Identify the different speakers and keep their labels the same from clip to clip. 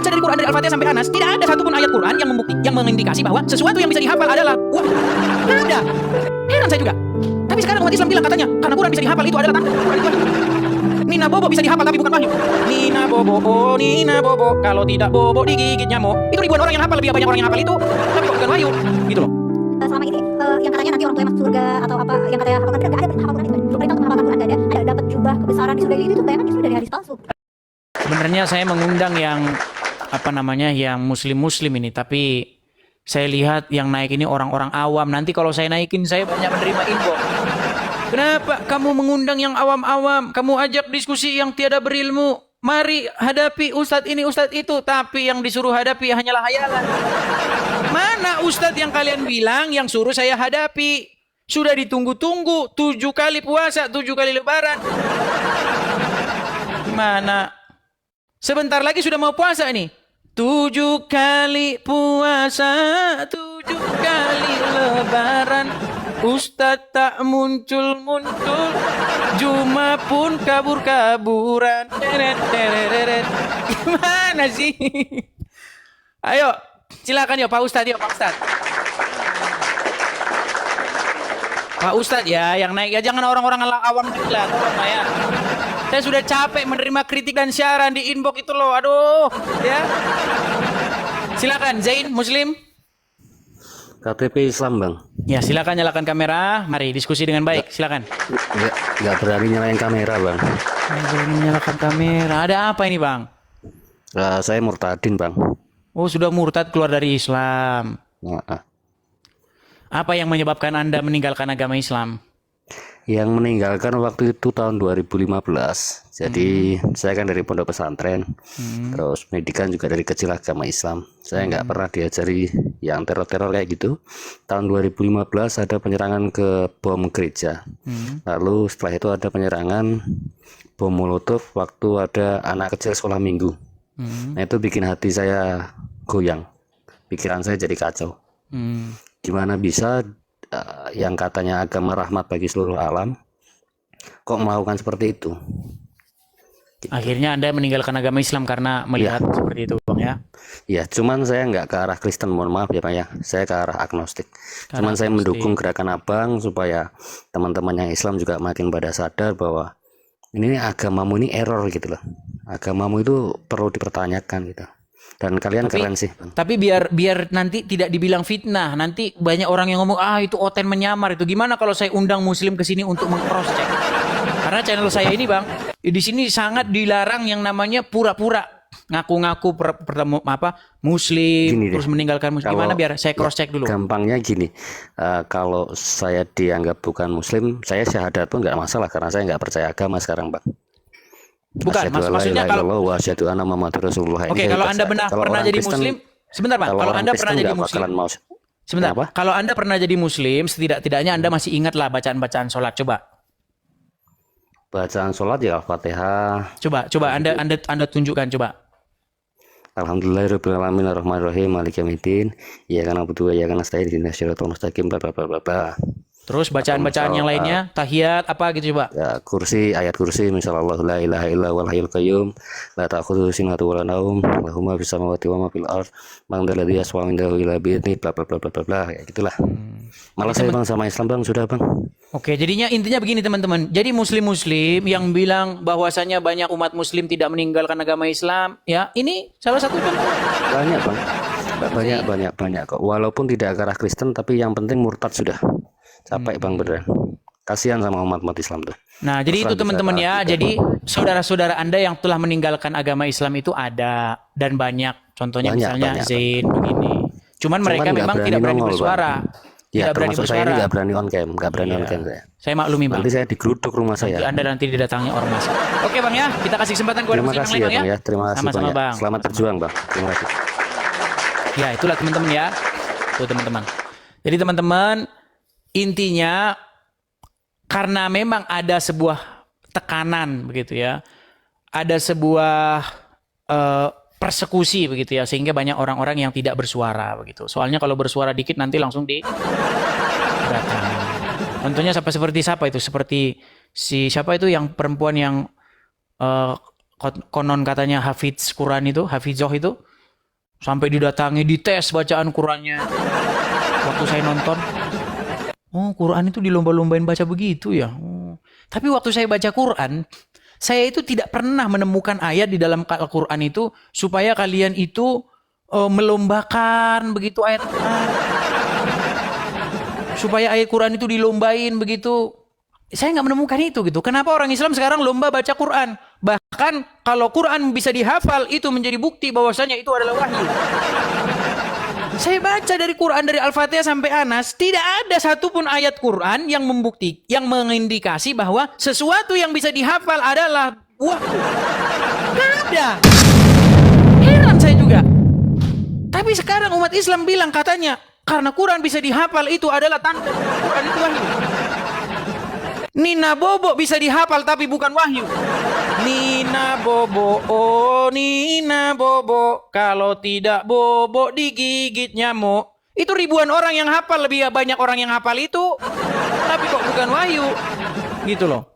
Speaker 1: baca dari Quran dari Al-Fatihah sampai Anas, tidak ada satupun ayat Quran yang mengindikasi bahwa sesuatu yang bisa dihafal adalah uang. Tidak ada. Heran saya juga. Tapi sekarang umat Islam bilang katanya karena Quran bisa dihafal itu adalah tanda Quran itu. Nina Bobo bisa dihafal tapi bukan wahyu. Nina Bobo, oh Nina Bobo, kalau tidak Bobo digigit nyamuk. Itu ribuan orang yang hafal, lebih banyak orang yang hafal itu, tapi bukan wahyu, gitu loh.
Speaker 2: Selama ini yang katanya nanti orang tua masuk surga atau apa yang katanya hafal Quran, nggak ada hafal Quran itu. Perintah untuk menghafalkan Quran nggak ada. Ada dapat jubah kebesaran di surga itu bayangan justru dari hadis palsu.
Speaker 1: Sebenarnya saya mengundang yang yang muslim ini, tapi saya lihat yang naik ini orang-orang awam. Nanti kalau saya naikin saya banyak menerima info. Kenapa kamu mengundang yang awam-awam? Kamu ajak diskusi yang tiada berilmu. Mari hadapi ustadz ini, ustadz itu. Tapi yang disuruh hadapi hanyalah hayalan. Mana ustadz yang kalian bilang yang suruh saya hadapi? Sudah ditunggu-tunggu 7 kali puasa, 7 kali lebaran. Gimana? Sebentar lagi sudah mau puasa nih. 7 kali puasa, 7 kali lebaran. Ustadz tak muncul-muncul, Juma pun kabur-kaburan. Gimana sih? Ayo, silakan ya Pak Ustadz, ya Pak Ustadz. Pak Ustadz ya, yang naik ya, jangan orang-orang awam gila, tolong ya. Saya sudah capek menerima kritik dan siaran di inbox itu loh, aduh, ya. Silakan Zain, Muslim.
Speaker 3: KTP Islam, Bang.
Speaker 1: Ya, silakan nyalakan kamera. Mari diskusi dengan baik. Silakan.
Speaker 3: Nggak berani nyalain kamera, Bang.
Speaker 1: Nggak berani nyalakan kamera. Ada apa ini, Bang?
Speaker 3: Saya murtadin, Bang.
Speaker 1: Oh, sudah murtad keluar dari Islam.
Speaker 3: Nah,
Speaker 1: Apa yang menyebabkan Anda meninggalkan agama Islam?
Speaker 3: yang meninggalkan waktu itu tahun 2015. Jadi saya kan dari pondok pesantren, terus pendidikan juga dari kecil agama Islam. Saya nggak pernah diajari yang teror-teror kayak gitu. Tahun 2015 ada penyerangan ke bom gereja. Lalu setelah itu ada penyerangan bom molotov waktu ada anak kecil sekolah minggu. Nah itu bikin hati saya goyang, pikiran saya jadi kacau. Gimana bisa yang katanya agama rahmat bagi seluruh alam kok melakukan seperti itu?
Speaker 1: Akhirnya Anda meninggalkan agama Islam karena melihat seperti itu, Bang ya?
Speaker 3: Ya, cuman saya nggak ke arah Kristen, mohon maaf ya Pak ya. Saya ke arah agnostik. Cuman saya mendukung gerakan Abang supaya teman-teman yang Islam juga makin pada sadar bahwa ini agamamu ini error gitu loh. Agamamu itu perlu dipertanyakan gitu. Dan kalian keren sih, Bang.
Speaker 1: Tapi biar nanti tidak dibilang fitnah. Nanti banyak orang yang ngomong, itu oten menyamar itu. Gimana kalau saya undang Muslim ke sini untuk meng-cross check? Karena channel saya ini, Bang, di sini sangat dilarang yang namanya pura-pura ngaku-ngaku Muslim gini terus meninggalkan Muslim. Gimana biar saya cross check dulu?
Speaker 3: Gampangnya gini, kalau saya dianggap bukan Muslim, saya syahadat pun nggak masalah karena saya nggak percaya agama sekarang, Bang.
Speaker 1: Bukan, maksudnya kalau
Speaker 3: Oke,
Speaker 1: kalau Anda pernah jadi Muslim, sebentar Bang, kalau Anda pernah jadi Muslim, sebentar, kalau Anda pernah jadi Muslim, setidak-tidaknya Anda masih ingat lah bacaan-bacaan sholat, coba.
Speaker 3: Bacaan sholat ya Al-Fatihah.
Speaker 1: Coba Anda tunjukkan, coba.
Speaker 3: Alhamdulillahirabbil alamin arrahmanirrahim maliki yaumiddin. Iyyaka na'budu wa iyyaka nasta'in ihdinas siratal mustaqim bla bla bla bla.
Speaker 1: Terus bacaan-bacaan yang lainnya, tahiyat apa gitu coba.
Speaker 3: Ya, kursi, ayat kursi, misalnya la ilaha illa wal hayyul qayyum, la ta'khudhuhu sinatun wa la naum, lahu ma fis samawati wa ma fil ardh, man dzal ladzi yashfa'u 'indahu illa bi'idznihi, bla bla bla bla bla, kayak gitulah. Malah saya Bang sama Islam Bang, sudah Bang.
Speaker 1: Oke, jadinya intinya begini teman-teman. Jadi muslim-muslim yang bilang bahwasanya banyak umat muslim tidak meninggalkan agama Islam, ya, ini salah satu contoh.
Speaker 3: Banyak Bang. Banyak kok. Walaupun tidak ke arah Kristen tapi yang penting murtad sudah. Capek Bang beneran. Kasihan sama umat Islam tuh.
Speaker 1: Nah, jadi itu teman-teman ya. Jadi saudara-saudara Anda yang telah meninggalkan agama Islam itu ada dan banyak. Contohnya misalnya Zain begini. Cuman mereka memang tidak berani bersuara.
Speaker 3: Ya,
Speaker 1: tidak berani bersuara.
Speaker 3: Saya ini nggak berani on cam, saya.
Speaker 1: Saya maklumi Bang.
Speaker 3: Nanti saya digeruduk rumah saya.
Speaker 1: Anda nanti didatangi ormas. Oke Bang ya, kita kasih kesempatan kepada
Speaker 3: Terima kasih ya Bang ya. Terima kasih
Speaker 1: banyak. Bang.
Speaker 3: Selamat berjuang Bang. Terima kasih.
Speaker 1: Ya, itulah teman-teman ya. Tuh teman-teman. Jadi teman-teman, intinya karena memang ada sebuah tekanan begitu ya. Ada sebuah persekusi begitu ya, sehingga banyak orang-orang yang tidak bersuara begitu. Soalnya kalau bersuara dikit nanti langsung di contohnya seperti siapa itu? Seperti siapa itu yang perempuan yang konon katanya hafiz Quran itu, hafizoh itu, Sampai didatangi, dites bacaan Qurannya. Waktu saya nonton, oh Quran itu dilomba-lombain baca begitu ya. Oh. Tapi waktu saya baca Quran, saya itu tidak pernah menemukan ayat di dalam Al-Quran itu supaya kalian itu melombakan begitu ayat Quran. Supaya ayat Quran itu dilombain begitu. Saya nggak menemukan itu gitu. Kenapa orang Islam sekarang lomba baca Quran? Bahkan kalau Quran bisa dihafal itu menjadi bukti bahwasanya itu adalah wahyu. Saya baca dari Quran dari Al-Fatihah sampai Anas, tidak ada satupun ayat Quran yang membukti, yang mengindikasi bahwa sesuatu yang bisa dihafal adalah wahyu. Tidak ada. Heran saya juga. Tapi sekarang umat Islam bilang katanya karena Quran bisa dihafal itu adalah tanda Quran itu wahyu. Nina Bobo bisa dihafal tapi bukan wahyu. Nina Bobo, oh Nina Bobo, kalau tidak bobo digigit nyamuk. Itu ribuan orang yang hafal, lebih banyak orang yang hafal itu. Tapi kok bukan wahyu. Gitu loh.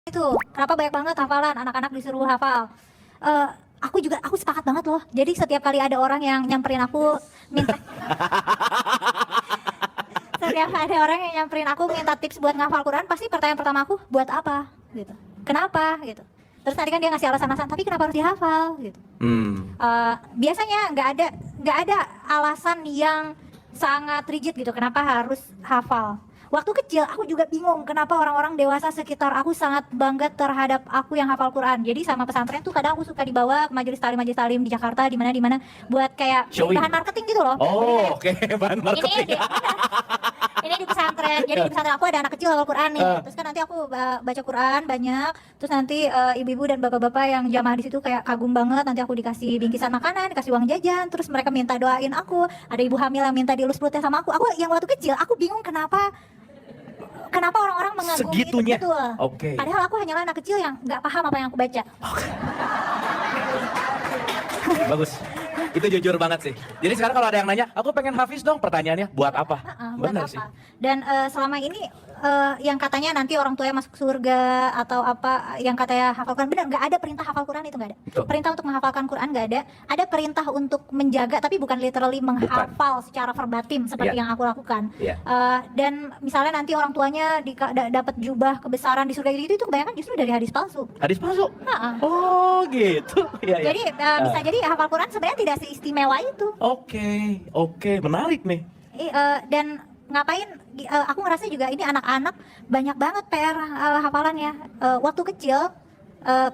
Speaker 2: Itu kenapa banyak banget hafalan anak-anak disuruh hafal. Eh, aku sepakat banget loh. Jadi setiap kali ada orang yang nyamperin aku minta setiap ada orang yang nyamperin aku minta tips buat ngafal Quran, pasti pertanyaan pertama aku, buat apa gitu, kenapa gitu. Terus tadi kan dia ngasih alasan-alasan, tapi kenapa harus dihafal gitu. Biasanya nggak ada alasan yang sangat rigid gitu kenapa harus hafal. Waktu kecil aku juga bingung kenapa orang-orang dewasa sekitar aku sangat bangga terhadap aku yang hafal Quran. Jadi sama pesantren tuh kadang aku suka dibawa ke majelis talim di Jakarta di mana buat kayak bahan marketing gitu loh.
Speaker 4: Oh, oke, bahan marketing.
Speaker 2: Ini di pesantren. Jadi di pesantren aku ada anak kecil hafal Quran nih. Terus kan nanti aku baca Quran banyak. Terus nanti ibu-ibu dan bapak-bapak yang jamaah di situ kayak kagum banget. Nanti aku dikasih bingkisan makanan, dikasih uang jajan. Terus mereka minta doain aku. Ada ibu hamil yang minta dielus perutnya sama aku. Aku yang waktu kecil aku bingung kenapa orang-orang mengagumi
Speaker 4: Segitunya.
Speaker 2: itu betul.
Speaker 4: Oke.
Speaker 2: Padahal aku hanyalah anak kecil yang nggak paham apa yang aku baca.
Speaker 4: Bagus. Itu jujur banget sih. Jadi sekarang kalau ada yang nanya, aku pengen hafiz dong, pertanyaannya buat apa?
Speaker 2: Buat
Speaker 4: Benar
Speaker 2: apa?
Speaker 4: sih.
Speaker 2: Dan selama ini yang katanya nanti orang tuanya masuk surga atau apa yang katanya hafal Quran, benar nggak ada perintah hafal Quran, itu nggak ada.
Speaker 4: Betul.
Speaker 2: Perintah untuk menghafalkan Quran nggak ada. Ada perintah untuk menjaga, tapi bukan literally menghafal secara verbatim seperti yang aku lakukan.
Speaker 4: Iya.
Speaker 2: Dan misalnya nanti orang tuanya dapat jubah kebesaran di surga itu kebanyakan justru dari hadis palsu.
Speaker 4: Hadis palsu?
Speaker 2: Ha-ha.
Speaker 4: Oh gitu. Iya, iya.
Speaker 2: Jadi bisa jadi hafal Quran sebenarnya tidak seistimewa itu.
Speaker 4: Oke, menarik nih.
Speaker 2: Dan ngapain aku ngerasa juga ini anak-anak banyak banget PR hafalannya. Waktu kecil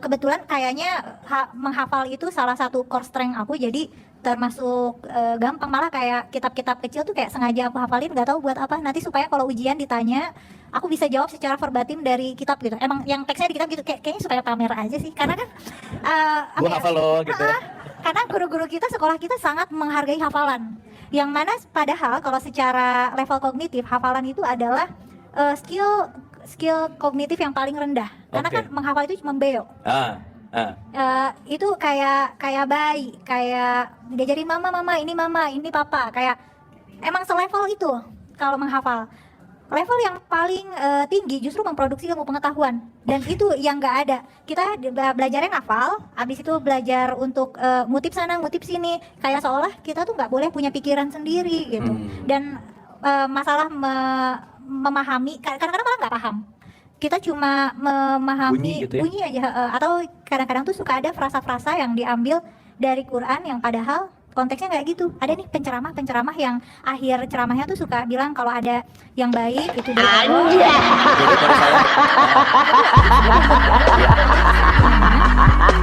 Speaker 2: kebetulan kayaknya menghafal itu salah satu core strength aku, jadi termasuk gampang. Malah kayak kitab-kitab kecil tuh kayak sengaja aku hafalin, nggak tahu buat apa, nanti supaya kalau ujian ditanya aku bisa jawab secara verbatim dari kitab gitu. Emang yang teksnya di kitab gitu kayaknya supaya pamer aja sih, karena kan
Speaker 4: Gua hafal loh gitu ya.
Speaker 2: karena guru-guru kita, sekolah kita sangat menghargai hafalan. Yang mana padahal kalau secara level kognitif, hafalan itu adalah skill kognitif yang paling rendah. Karena
Speaker 4: Oke.
Speaker 2: kan menghafal itu cuma beo. Itu kayak bayi, kayak diajarin mama ini papa, kayak emang selevel itu kalau menghafal. Level yang paling tinggi justru memproduksi ilmu pengetahuan, dan itu yang nggak ada. Kita belajarnya ngafal, habis itu belajar untuk ngutip sana ngutip sini, kayak seolah kita tuh nggak boleh punya pikiran sendiri gitu. Dan masalah memahami, kadang-kadang malah nggak paham. Kita cuma memahami
Speaker 4: Bunyi gitu ya?
Speaker 2: bunyi aja, atau kadang-kadang tuh suka ada frasa-frasa yang diambil dari Quran yang padahal konteksnya nggak gitu. Ada nih penceramah yang akhir ceramahnya tuh suka bilang kalau ada yang baik itu dari Allah.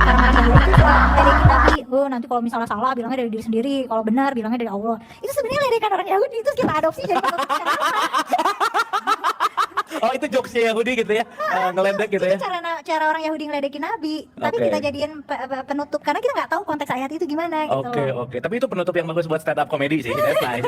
Speaker 2: Orang-orang Yahudi itu suka ledekin Nabi. Oh nanti kalau misalnya salah bilangnya dari diri sendiri, kalau benar bilangnya dari Allah. Itu sebenarnya ledekan orang Yahudi, itu kita adopsi jadi penutup ceramah.
Speaker 4: Oh itu jokesnya Yahudi gitu ya, ngeledek gitu ya.
Speaker 2: Itu cara orang Yahudi ngeledekin Nabi, tapi
Speaker 4: Oke.
Speaker 2: kita jadiin penutup karena kita nggak tahu konteks ayat itu gimana gitu loh.
Speaker 4: Oke. Tapi itu penutup yang bagus buat stand up comedy sih. That's nice.